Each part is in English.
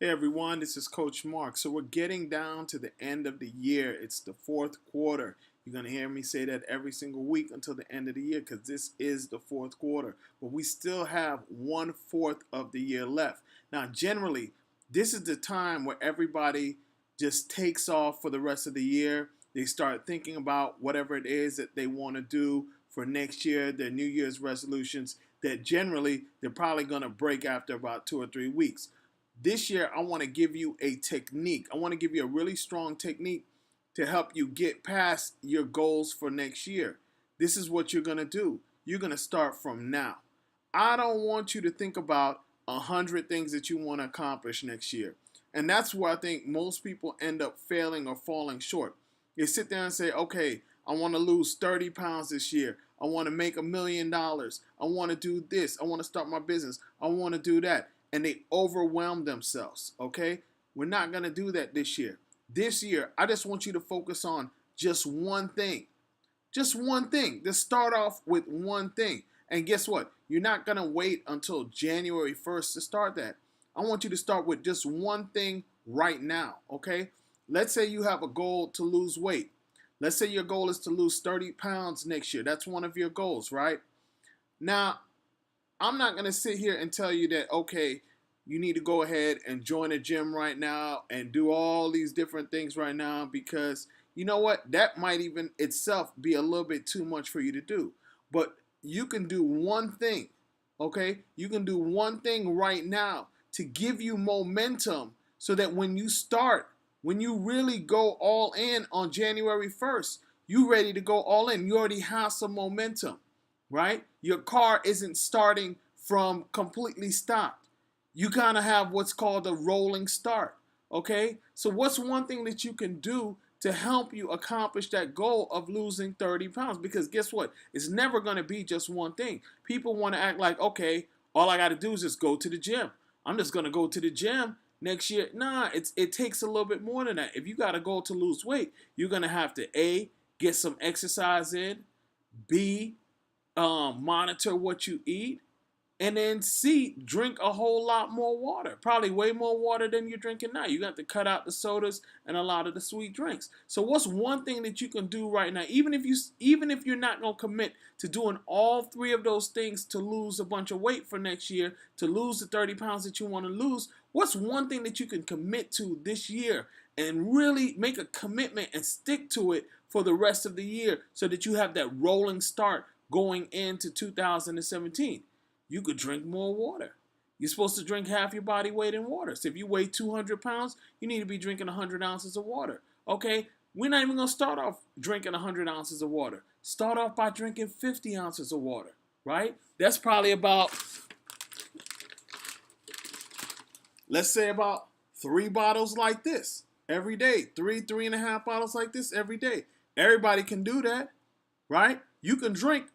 Hey everyone, this is Coach Mark. So we're getting down to the end of the year. It's the fourth quarter. You're going to hear me say that every single week until the end of the year because this is the fourth quarter. But we still have 1/4 of the year left. Now, generally, this is the time where everybody just takes off for the rest of the year. They start thinking about whatever it is that they want to do for next year, their New Year's resolutions that generally they're probably going to break after about 2 or 3 weeks. This year, I want to give you a technique. I want to give you a really strong technique to help you get past your goals for next year. This is what you're going to do. You're going to start from now. I don't want you to think about 100 things that you want to accomplish next year. And that's where I think most people end up failing or falling short. They sit there and say, okay, I want to lose 30 pounds this year. I want to make $1 million. I want to do this. I want to start my business. I want to do that. And they overwhelm themselves, okay? We're not going to do that this year. This year, I just want you to focus on just one thing. Just one thing. Just start off with one thing. And guess what? You're not going to wait until January 1st to start that. I want you to start with just one thing right now, okay? Let's say you have a goal to lose weight. Let's say your goal is to lose 30 pounds next year. That's one of your goals, right? Now, I'm not going to sit here and tell you that, okay, you need to go ahead and join a gym right now and do all these different things right now because you know what? That might even itself be a little bit too much for you to do. But you can do one thing, okay? You can do one thing right now to give you momentum so that when you start, when you really go all in on January 1st, you ready to go all in. You already have some momentum, right? Your car isn't starting from completely stopped. You kind of have what's called a rolling start, okay? So what's one thing that you can do to help you accomplish that goal of losing 30 pounds? Because guess what? It's never going to be just one thing. People want to act like, okay, all I got to do is just go to the gym. I'm just going to go to the gym next year. Nah, it takes a little bit more than that. If you got a goal to lose weight, you're going to have to A, get some exercise in, B, monitor what you eat, and then C, drink a whole lot more water. Probably way more water than you're drinking now. You got to cut out the sodas and a lot of the sweet drinks. So what's one thing that you can do right now, even if you're not going to commit to doing all three of those things to lose a bunch of weight for next year, to lose the 30 pounds that you want to lose, what's one thing that you can commit to this year and really make a commitment and stick to it for the rest of the year so that you have that rolling start going into 2017? You could drink more water. You're supposed to drink half your body weight in water. So if you weigh 200 pounds, you need to be drinking 100 ounces of water. Okay? We're not even going to start off drinking 100 ounces of water. Start off by drinking 50 ounces of water, right? That's probably about, let's say about 3 bottles like this every day. 3.5 bottles like this every day. Everybody can do that, right? You can drink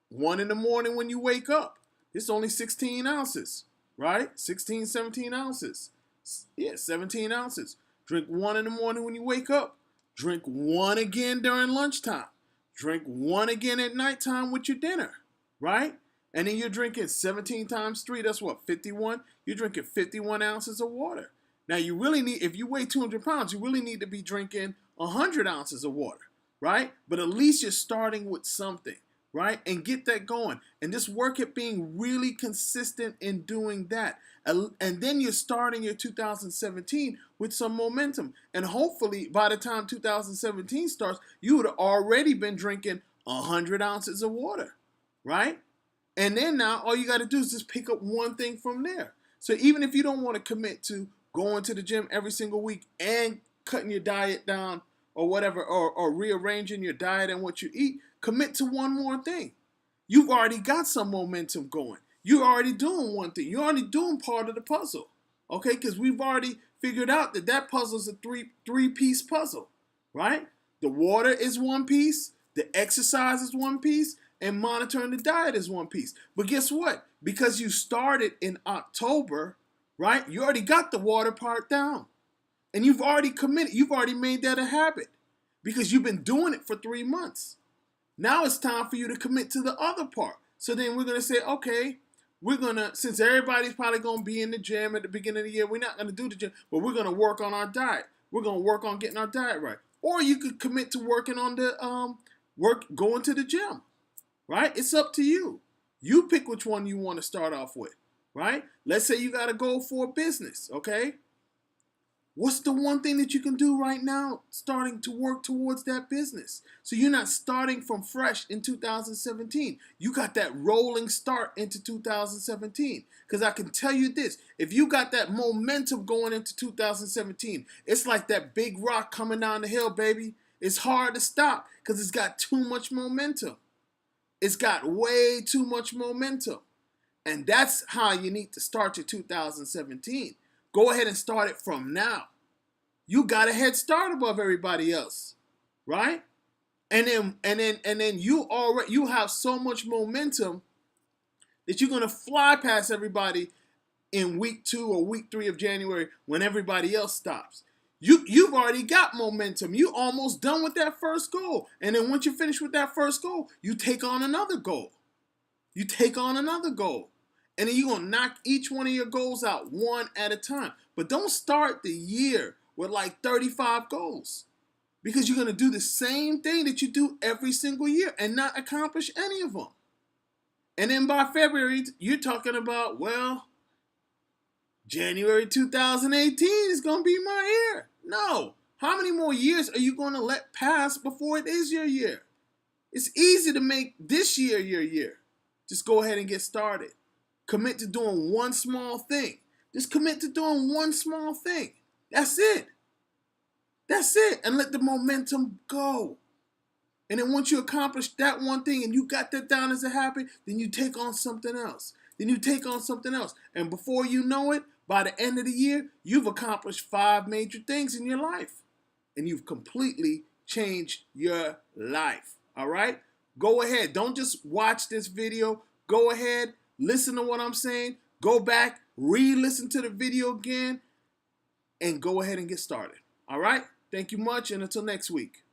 1 in the morning when you wake up. It's only 16 ounces, right? 16, 17 ounces. Yeah, 17 ounces. Drink 1 in the morning when you wake up. Drink 1 again during lunchtime. Drink 1 again at nighttime with your dinner, right? And then you're drinking 17 times 3, that's what, 51? You're drinking 51 ounces of water. Now you really need, if you weigh 200 pounds, you really need to be drinking 100 ounces of water, right? But at least you're starting with something, right? And get that going. And just work at being really consistent in doing that. And then you're starting your 2017 with some momentum. And hopefully by the time 2017 starts, you would have already been drinking 100 ounces of water, right? And then now all you got to do is just pick up one thing from there. So even if you don't want to commit to going to the gym every single week and cutting your diet down or whatever, or rearranging your diet and what you eat, commit to one more thing. You've already got some momentum going. You're already doing one thing. You're already doing part of the puzzle, okay? Because we've already figured out that that puzzle is a three-piece puzzle, right? The water is one piece, the exercise is one piece, and monitoring the diet is one piece. But guess what? Because you started in October, right? You already got the water part down. And you've already committed. You've already made that a habit because you've been doing it for 3 months. Now it's time for you to commit to the other part. So then we're going to say, okay, we're gonna, since everybody's probably gonna be in the gym at the beginning of the year, we're not gonna do the gym, but we're gonna work on our diet. We're gonna work on getting our diet right. Or you could commit to working on the going to the gym. Right? It's up to you. You pick which one you want to start off with. Right? Let's say you got a goal for a business. Okay. What's the one thing that you can do right now starting to work towards that business? So you're not starting from fresh in 2017. You got that rolling start into 2017. Because I can tell you this, if you got that momentum going into 2017, it's like that big rock coming down the hill, baby. It's hard to stop because it's got too much momentum. It's got way too much momentum. And that's how you need to start your 2017. Go ahead and start it from now. You got a head start above everybody else, right? And then you have so much momentum that you're gonna fly past everybody in week 2 or week 3 of January when everybody else stops. You've already got momentum. You almost done with that first goal. And then once you finish with that first goal, you take on another goal. You take on another goal. And then you're going to knock each one of your goals out one at a time. But don't start the year with like 35 goals. Because you're going to do the same thing that you do every single year and not accomplish any of them. And then by February, you're talking about, well, January 2018 is going to be my year. No. How many more years are you going to let pass before it is your year? It's easy to make this year your year. Just go ahead and get started. Commit to doing one small thing. Just commit to doing one small thing. That's it. That's it. And let the momentum go. And then once you accomplish that one thing and you got that down as a habit, then you take on something else. Then you take on something else. And before you know it, by the end of the year, you've accomplished 5 major things in your life. And you've completely changed your life. All right? Go ahead. Don't just watch this video. Go ahead. Listen to what I'm saying. Go back. Re-listen to the video again. And go ahead and get started. All right? Thank you much. And until next week.